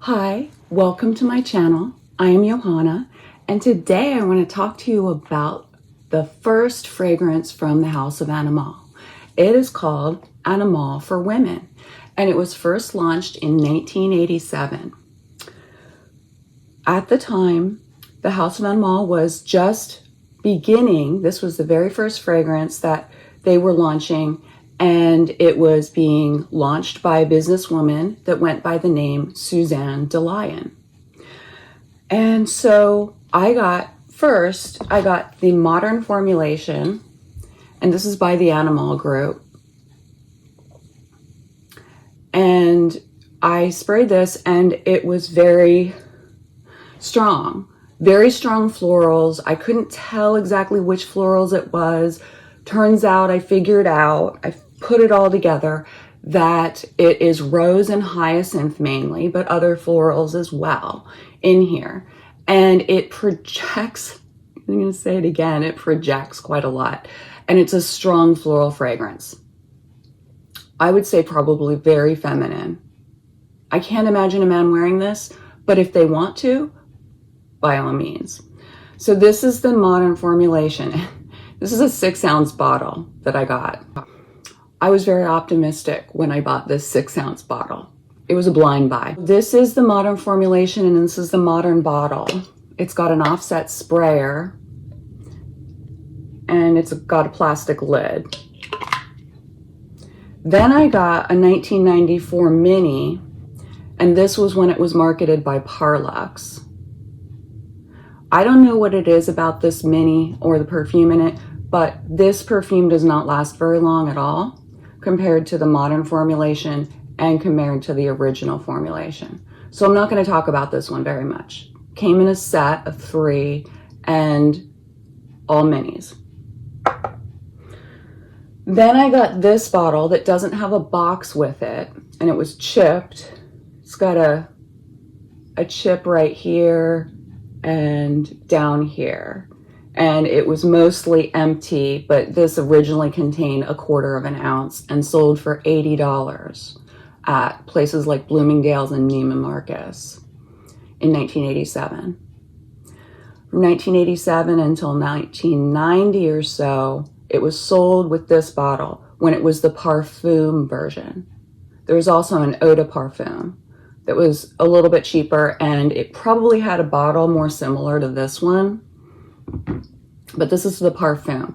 Hi, welcome to my channel. I am Johanna, and today I want to talk to you about the first fragrance from the house of Animale. It is called Animale for Women, and it was first launched in 1987. At the time, the house of Animale was just beginning. This was the very first fragrance that they were launching, and it was being launched by a businesswoman that went by the name Suzanne de Lyon. And so I got the modern formulation, and this is by the Animale group. And I sprayed this, and it was very strong florals. I couldn't tell exactly which florals it was. Turns out I figured out, I put it all together, that it is rose and hyacinth mainly, but other florals as well in here. And it projects, I'm going to say it again, it projects quite a lot. And it's a strong floral fragrance. I would say probably very feminine. I can't imagine a man wearing this, but if they want to, by all means. So this is the modern formulation. This is a 6-ounce bottle that I got. I was very optimistic when I bought this 6-ounce bottle. It was a blind buy. This is the modern formulation, and this is the modern bottle. It's got an offset sprayer, and it's got a plastic lid. Then I got a 1994 mini, and this was when it was marketed by Parlux. I don't know what it is about this mini or the perfume in it, but this perfume does not last very long at all compared to the modern formulation and compared to the original formulation. So I'm not going to talk about this one very much. Came in a set of 3 and all minis. Then I got this bottle that doesn't have a box with it, and it was chipped. It's got a chip right here and down here, and it was mostly empty, but this originally contained 1/4 of an ounce and sold for $80 at places like Bloomingdale's and Neiman Marcus in 1987. From 1987 until 1990 or so, it was sold with this bottle when it was the Parfum version. There was also an eau de parfum that was a little bit cheaper, and it probably had a bottle more similar to this one, but this is the Parfum,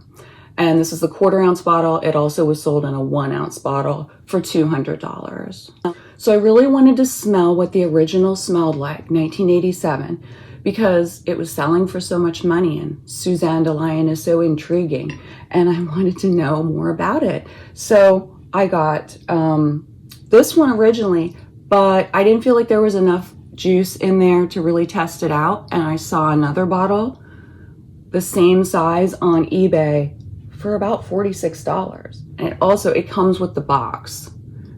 and this is the 1/4 ounce bottle. It also was sold in a 1-ounce bottle for $200. So I really wanted to smell what the original smelled like, 1987, because it was selling for so much money, and Suzanne de Lyon is so intriguing, and I wanted to know more about it. So I got this one originally, but I didn't feel like there was enough juice in there to really test it out. And I saw another bottle, the same size, on eBay for about $46. And it comes with the box.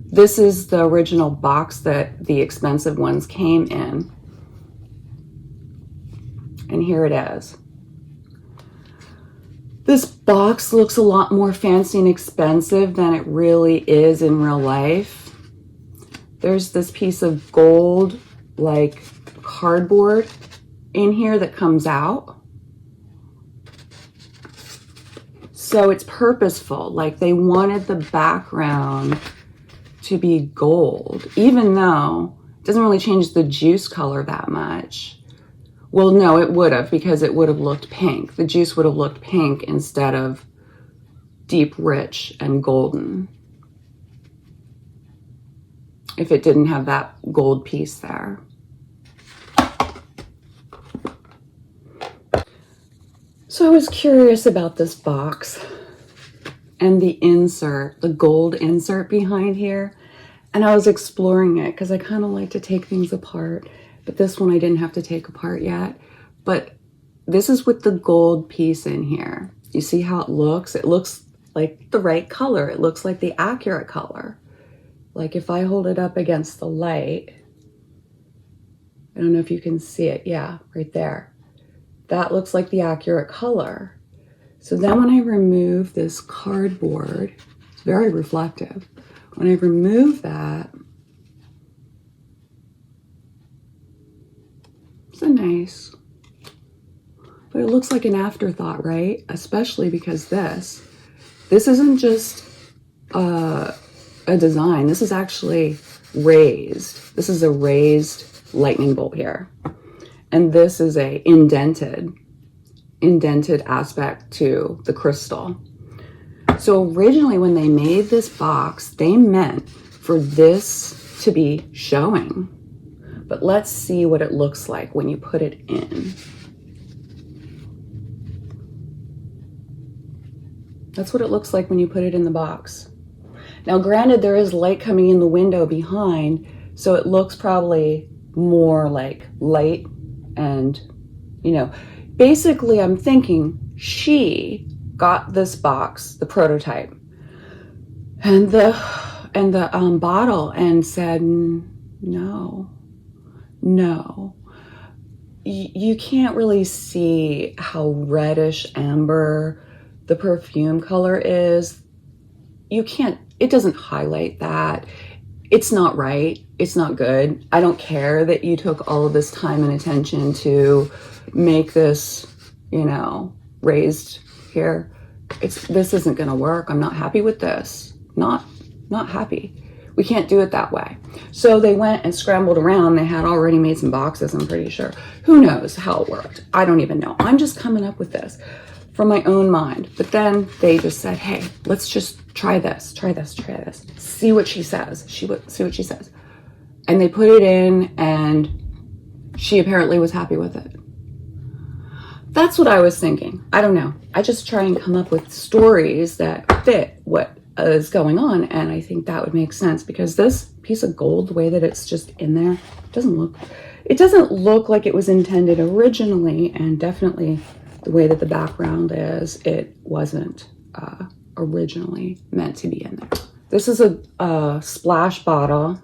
This is the original box that the expensive ones came in. And here it is. This box looks a lot more fancy and expensive than it really is in real life. There's this piece of gold, like cardboard in here that comes out. So it's purposeful, like they wanted the background to be gold, even though it doesn't really change the juice color that much. Well, no, it would have, because it would have looked pink. The juice would have looked pink instead of deep, rich, and golden, if it didn't have that gold piece there. So I was curious about this box and the insert, the gold insert behind here. And I was exploring it because I kind of like to take things apart. But this one I didn't have to take apart yet. But this is with the gold piece in here. You see how it looks? It looks like the right color. It looks like the accurate color. Like if I hold it up against the light, I don't know if you can see it. Yeah, right there. That looks like the accurate color. So then when I remove this cardboard, it's very reflective. When I remove that, nice. But it looks like an afterthought, right? Especially because this isn't just a design. This is actually raised. This is a raised lightning bolt here. And this is a indented aspect to the crystal. So originally when they made this box, they meant for this to be showing. But let's see what it looks like when you put it in. That's what it looks like when you put it in the box. Now, granted, there is light coming in the window behind, so it looks probably more like light and, you know, basically I'm thinking she got this box, the prototype, and the bottle and said, no, you can't really see how reddish amber the perfume color is. You can't, it doesn't highlight that. It's not right. It's not good. I don't care that you took all of this time and attention to make this, you know, raised here. This isn't going to work. I'm not happy with this. Not happy. We can't do it that way. So they went and scrambled around. They had already made some boxes, I'm pretty sure. Who knows how it worked? I don't even know. I'm just coming up with this from my own mind. But then they just said, hey, let's just try this. See what she says. See what she says. And they put it in, and she apparently was happy with it. That's what I was thinking. I don't know. I just try and come up with stories that fit what is going on, and I think that would make sense, because this piece of gold, the way that it's just in there, it doesn't look like it was intended originally, and definitely the way that the background is, it wasn't originally meant to be in there. This is a splash bottle.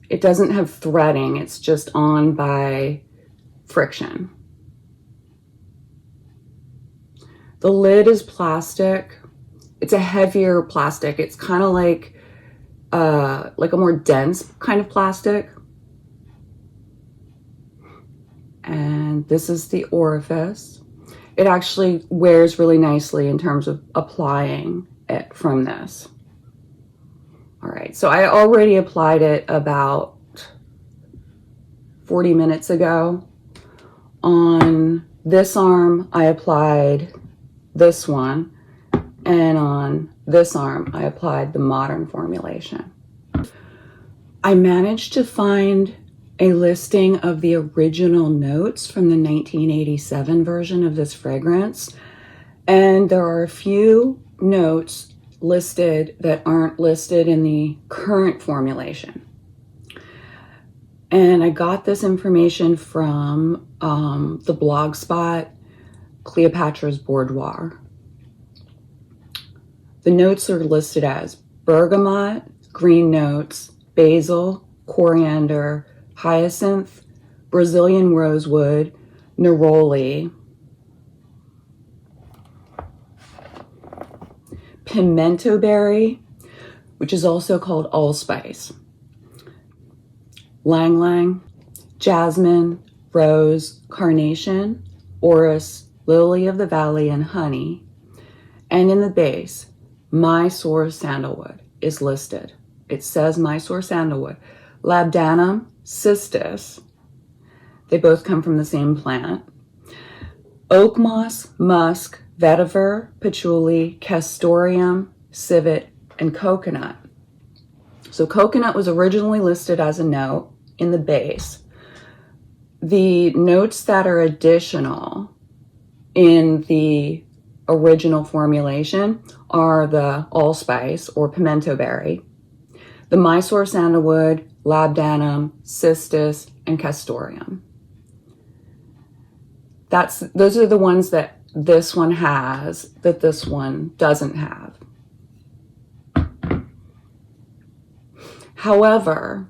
It doesn't have threading. It's just on by friction. The lid is plastic. It's a heavier plastic. It's kind of like a more dense kind of plastic. And this is the orifice. It actually wears really nicely in terms of applying it from this. All right, so I already applied it about 40 minutes ago. On this arm, I applied this one, and on this arm, I applied the modern formulation. I managed to find a listing of the original notes from the 1987 version of this fragrance, and there are a few notes listed that aren't listed in the current formulation. And I got this information from the blog spot Cleopatra's Boudoir. The notes are listed as bergamot, green notes, basil, coriander, hyacinth, Brazilian rosewood, neroli, pimento berry, which is also called allspice, lang lang, jasmine, rose, carnation, orris, lily of the valley, and honey. And in the base, Mysore sandalwood is listed. It says Mysore sandalwood. Labdanum, cistus, they both come from the same plant. Oak moss, musk, vetiver, patchouli, castoreum, civet, and coconut. So coconut was originally listed as a note in the base. The notes that are additional in the original formulation are the allspice or pimento berry, the Mysore sandalwood, labdanum, cistus, and castoreum. Those are the ones that this one has that this one doesn't have. However,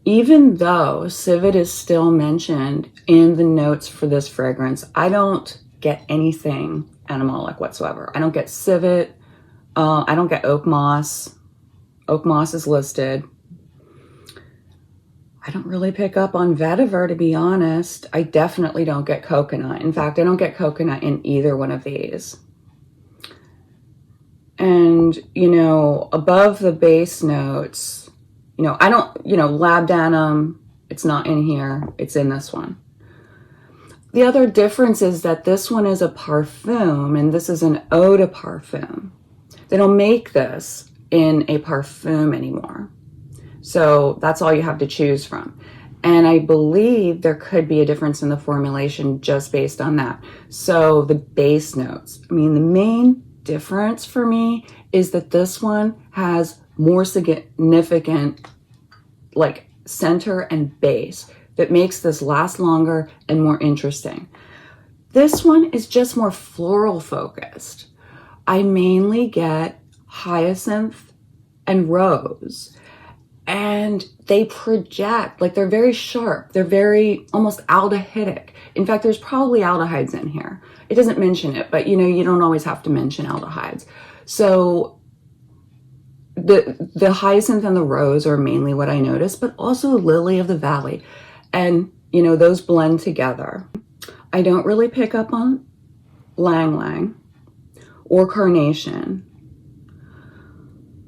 even though civet is still mentioned in the notes for this fragrance, I don't get anything animalic whatsoever. I don't get civet. I don't get oak moss. Oak moss is listed. I don't really pick up on vetiver, to be honest. I definitely don't get coconut. In fact, I don't get coconut in either one of these. And, you know, above the base notes, you know, I don't, you know, labdanum, it's not in here. It's in this one. The other difference is that this one is a parfum and this is an eau de parfum. They don't make this in a parfum anymore. So that's all you have to choose from. And I believe there could be a difference in the formulation just based on that. So the base notes, I mean, the main difference for me is that this one has more significant like center and base that makes this last longer and more interesting. This one is just more floral focused. I mainly get hyacinth and rose, and they project, like they're very sharp. They're very almost aldehydic. In fact, there's probably aldehydes in here. It doesn't mention it, but you know, you don't always have to mention aldehydes. So the hyacinth and the rose are mainly what I notice, but also lily of the valley. And, you know, those blend together. I don't really pick up on Lang Lang or Carnation.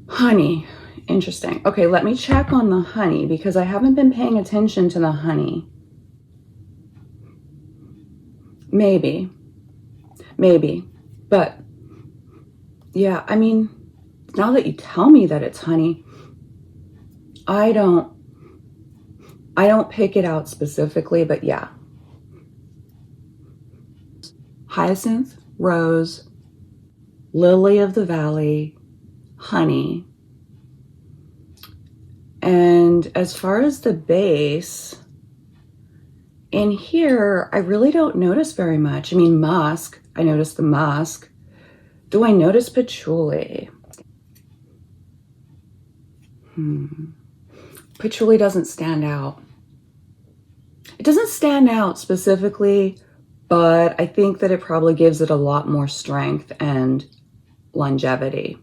Honey, interesting. Okay, let me check on the honey because I haven't been paying attention to the honey. Maybe, but yeah, I mean, now that you tell me that it's honey, I don't pick it out specifically, but yeah. Hyacinth, rose, lily of the valley, honey. And as far as the base, in here, I really don't notice very much. I mean, musk, I notice the musk. Do I notice patchouli? Patchouli doesn't stand out. It doesn't stand out specifically, but I think that it probably gives it a lot more strength and longevity.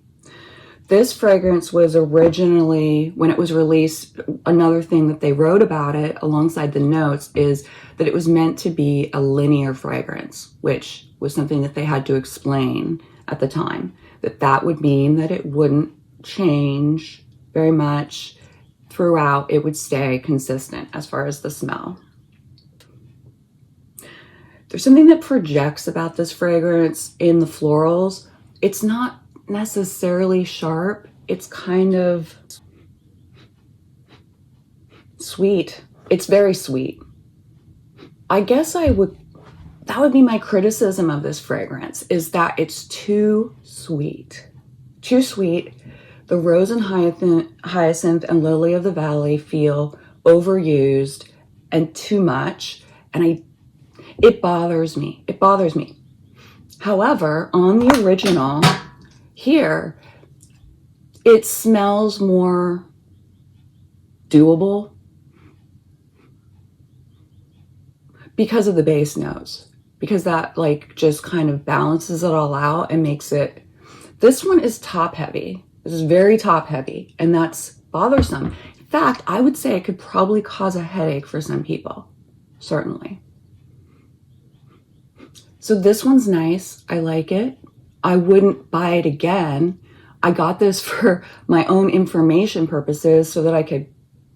This fragrance was originally, when it was released, another thing that they wrote about it alongside the notes is that it was meant to be a linear fragrance, which was something that they had to explain at the time. That would mean that it wouldn't change very much throughout. It would stay consistent as far as the smell. There's something that projects about this fragrance in the florals. It's not necessarily sharp. It's kind of sweet. It's very sweet. I guess that would be my criticism of this fragrance, is that it's too sweet. Too sweet. The rose and hyacinth and lily of the valley feel overused and too much, and it bothers me. It bothers me. However, on the original here, it smells more doable because of the base notes, because that like just kind of balances it all out and makes it, this one is top heavy. This is very top heavy, and that's bothersome. In fact, I would say it could probably cause a headache for some people, certainly. So this one's nice. I like it. I wouldn't buy it again. I got this for my own information purposes so that I could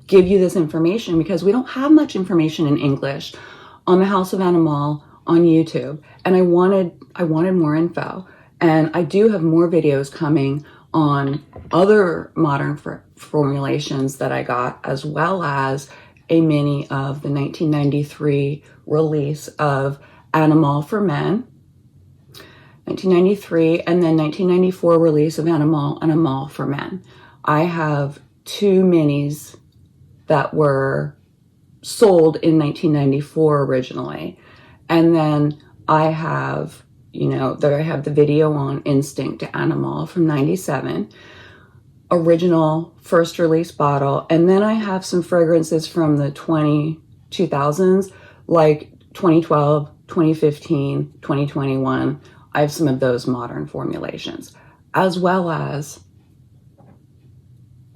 give you this information, because we don't have much information in English on the House of Animale on YouTube. And I wanted more info. And I do have more videos coming on other modern formulations that I got, as well as a mini of the 1993 release of Animale for Men, 1993, and then 1994 release of Animale for Men. I have two minis that were sold in 1994 originally, and then I have, you know, that I have the video on Instinct to Animale from 97, original first release bottle, and then I have some fragrances from the 2000s, like 2012, 2015, 2021. I have some of those modern formulations, as well as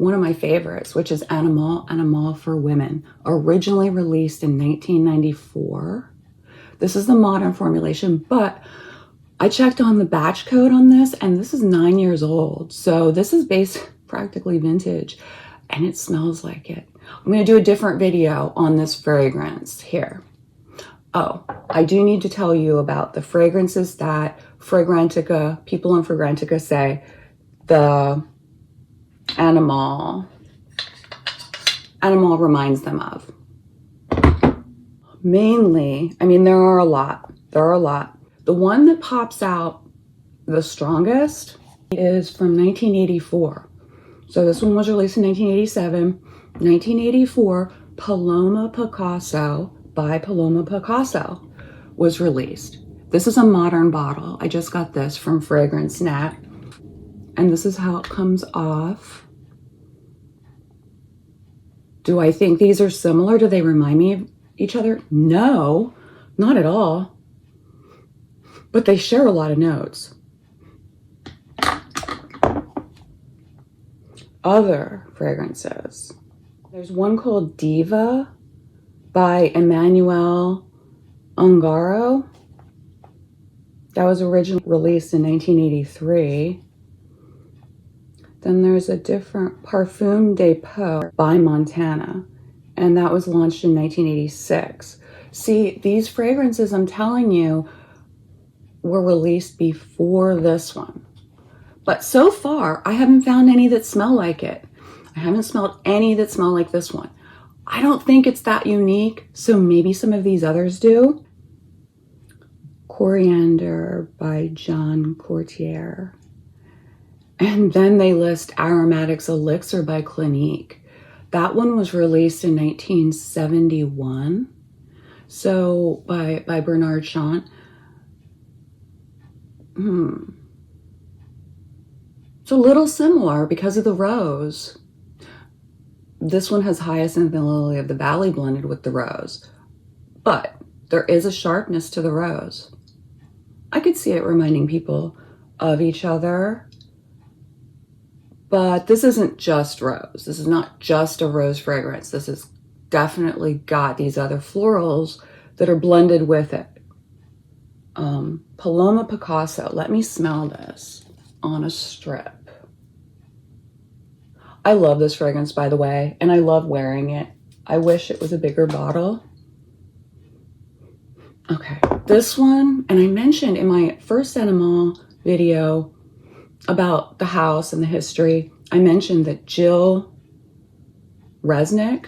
one of my favorites, which is Animale for Women, originally released in 1994. This is the modern formulation, but I checked on the batch code on this, and this is 9 years old. So this is practically vintage, and it smells like it. I'm going to do a different video on this fragrance here. Oh, I do need to tell you about the fragrances that Fragrantica, people in Fragrantica say the Animale reminds them of. Mainly, I mean, there are a lot. The one that pops out the strongest is from 1984. So this one was released in 1987. 1984, Paloma Picasso by Paloma Picasso was released. This is a modern bottle. I just got this from Fragrance Net. And this is how it comes off. Do I think these are similar? Do they remind me of each other? No, not at all. But they share a lot of notes. Other fragrances. There's one called Diva by Emanuel Ungaro. That was originally released in 1983. Then there's a different Parfum de Peau by Montana, and that was launched in 1986. See, these fragrances, I'm telling you, were released before this one. But so far, I haven't found any that smell like it. I haven't smelled any that smell like this one. I don't think it's that unique, so maybe some of these others do. Coriandre by Jean Couturier. And then they list Aromatics Elixir by Clinique. That one was released in 1971. So by Bernard Chant. It's a little similar because of the rose. This one has Hyacinth and Lily of the Valley blended with the rose. But there is a sharpness to the rose. I could see it reminding people of each other. But this isn't just rose. This is not just a rose fragrance. This has definitely got these other florals that are blended with it. Paloma Picasso. Let me smell this on a strip. I love this fragrance, by the way, and I love wearing it. I wish it was a bigger bottle. Okay, this one, and I mentioned in my first Animale video about the house and the history, I mentioned that Jill Resnick,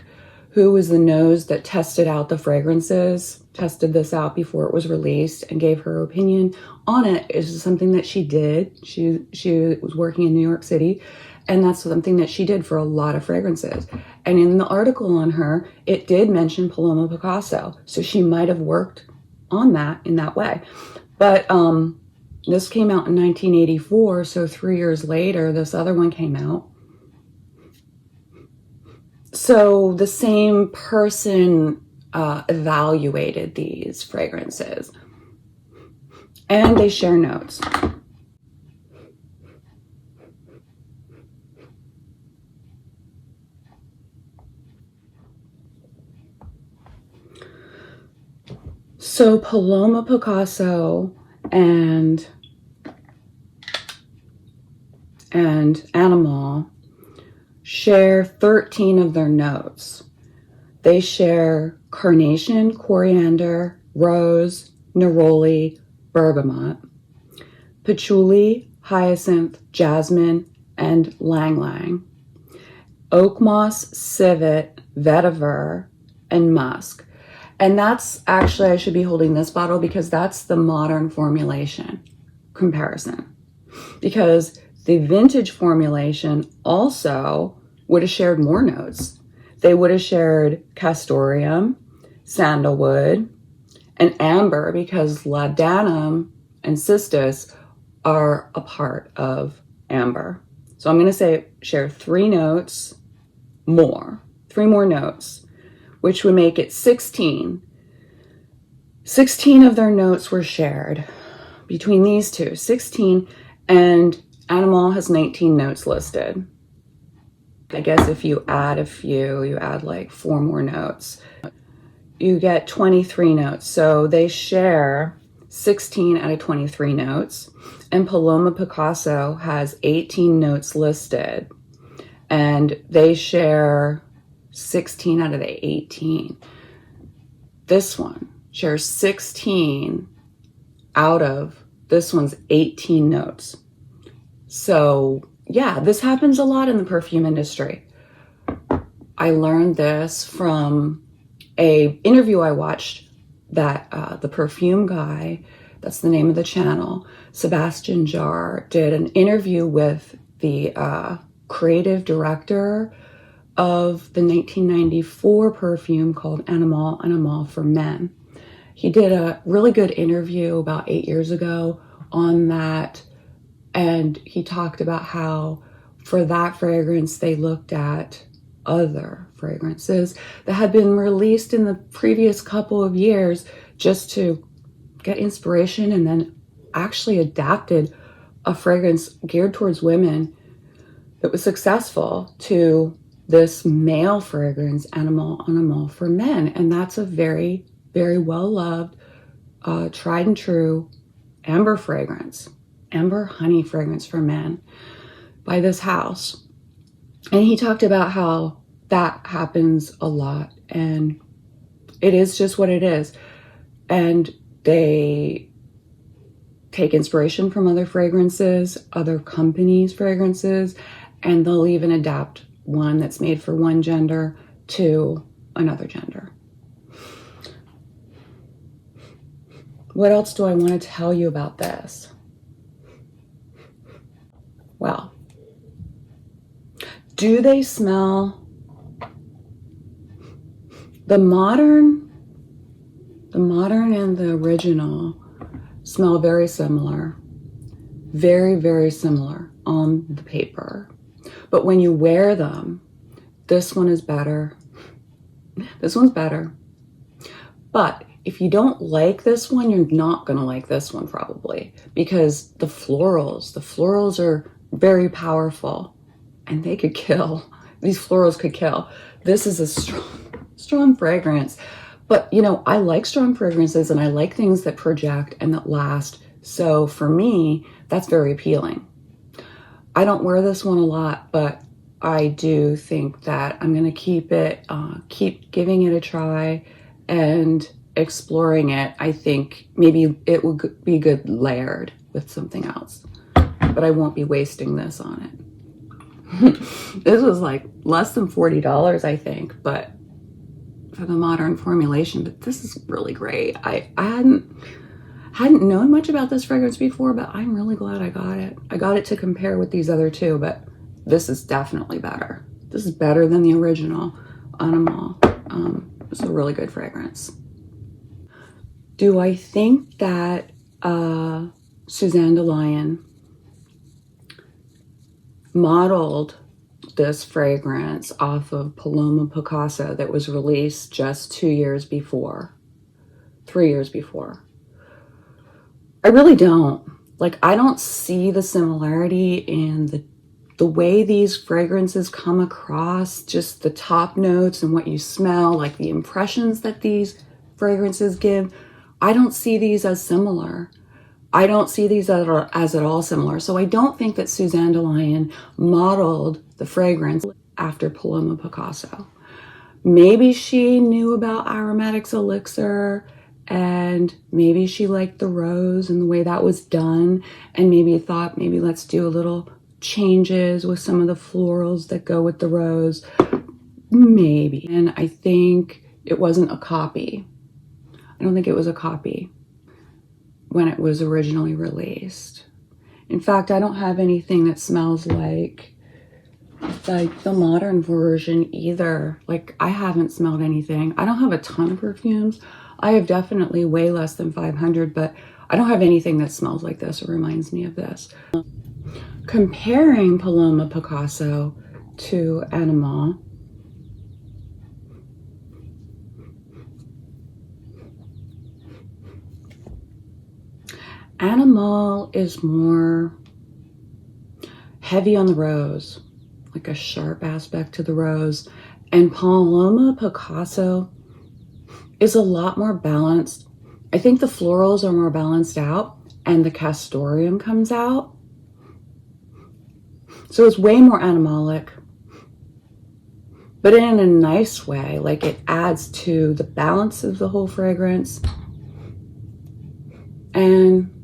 who was the nose that tested out the fragrances, tested this out before it was released and gave her opinion on it, is something that she did. She was working in New York City, and that's something that she did for a lot of fragrances. And in the article on her, it did mention Paloma Picasso, so she might have worked on that in that way. But this came out in 1984, so 3 years later, this other one came out. So the same person evaluated these fragrances, and they share notes. So Paloma Picasso and Animale share 13 of their notes. They share carnation, coriander, rose, neroli, bergamot, patchouli, hyacinth, jasmine, and ylang ylang, oak moss, civet, vetiver, and musk. And that's actually, I should be holding this bottle because that's the modern formulation comparison. Because the vintage formulation also would have shared more notes. They would have shared castoreum, sandalwood, and amber, because laudanum and cistus are a part of amber. So I'm going to say share three more notes, which would make it 16. 16 of their notes were shared between these two, 16, and Animale has 19 notes listed. I guess if you add a few, you add like 4 more notes, you get 23 notes. So they share 16 out of 23 notes, and Paloma Picasso has 18 notes listed, and they share 16 out of the 18. This one shares 16 out of this one's 18 notes. So yeah, this happens a lot in the perfume industry. I learned this from a interview I watched that the perfume guy, that's the name of the channel, Sebastian Jar, did an interview with the creative director of the 1994 perfume called Animale for Men. He did a really good interview about 8 years ago on that, and he talked about how for that fragrance they looked at other fragrances that had been released in the previous couple of years just to get inspiration, and then actually adapted a fragrance geared towards women that was successful to this male fragrance, Animale for Men. And that's a very, very well-loved, tried and true amber fragrance, amber honey fragrance for men by this house. And he talked about how that happens a lot, and it is just what it is. And they take inspiration from other fragrances, other companies' fragrances, and they'll even adapt one that's made for one gender to another gender. What else do I want to tell you about this? Well, do they smell? The modern and the original smell very similar. Very, very similar on the paper. But when you wear them, this one is better. This one's better. But if you don't like this one, you're not going to like this one probably, because the florals are very powerful, and they could kill. These florals could kill. This is a strong fragrance. But, you know, I like strong fragrances, and I like things that project and that last. So for me, that's very appealing. I don't wear this one a lot, but I do think that I'm going to keep giving it a try and exploring it. I think maybe it would be good layered with something else, but I won't be wasting this on it. This was like less than $40, I think, but for the modern formulation. But this is really great. I hadn't known much about this fragrance before, but I'm really glad I got it. I got it to compare with these other two, but this is definitely better. This is better than the original Animale. It's a really good fragrance. Do I think that Suzanne de Lyon modeled this fragrance off of Paloma Picasso that was released just 3 years before? I really don't. Like, I don't see the similarity in the way these fragrances come across, just the top notes and what you smell, like the impressions that these fragrances give. I don't see these as similar. I don't see these as at all similar. So I don't think that Suzanne de Lyon modeled the fragrance after Paloma Picasso. Maybe she knew about Aromatics Elixir, and maybe she liked the rose and the way that was done, and maybe thought, maybe let's do a little changes with some of the florals that go with the rose. Maybe. And I think it wasn't a copy. I don't think it was a copy when it was originally released. In fact, I don't have anything that smells like the modern version either. Like, I haven't smelled anything. I don't have a ton of perfumes. I have definitely way less than 500, but I don't have anything that smells like this or reminds me of this. Comparing Paloma Picasso to Animale, Animale is more heavy on the rose. like a sharp aspect to the rose. And Paloma Picasso is a lot more balanced. I think the florals are more balanced out and the castoreum comes out. So it's way more animalic, but in a nice way. Like it adds to the balance of the whole fragrance. And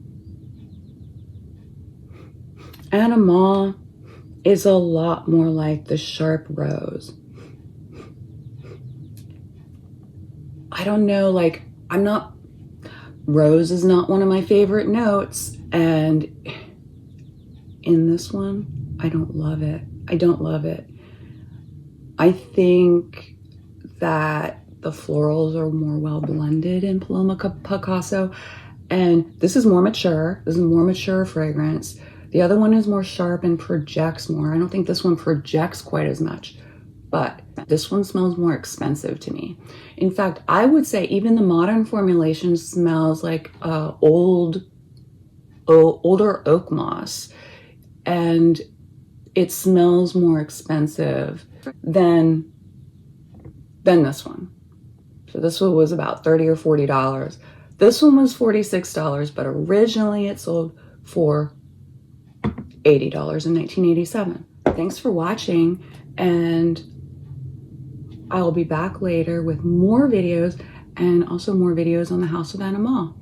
Animale is a lot more like the sharp rose. I don't know, like rose is not one of my favorite notes, and in this one, I don't love it. I don't love it. I think that the florals are more well blended in Paloma Picasso, and this is more mature. This is a more mature fragrance. The other one is more sharp and projects more. I don't think this one projects quite as much, but this one smells more expensive to me. In fact, I would say even the modern formulation smells like older oak moss, and it smells more expensive than this one. So this one was about $30 or $40. This one was $46, but originally it sold for $80 in 1987. Thanks for watching, and I'll be back later with more videos and also more videos on the House of Animale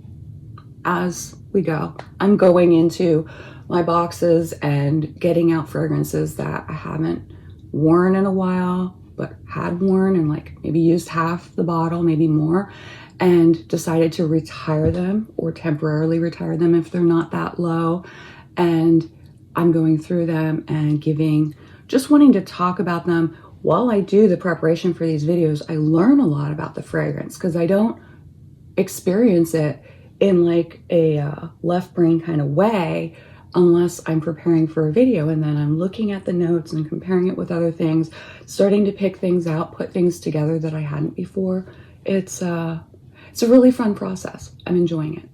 as we go. I'm going into my boxes and getting out fragrances that I haven't worn in a while, but had worn and like maybe used half the bottle, maybe more, and decided to retire them or temporarily retire them if they're not that low. And I'm going through them and just wanting to talk about them. While I do the preparation for these videos, I learn a lot about the fragrance because I don't experience it in like a left brain kind of way unless I'm preparing for a video, and then I'm looking at the notes and comparing it with other things, starting to pick things out, put things together that I hadn't before. It's a really fun process. I'm enjoying it.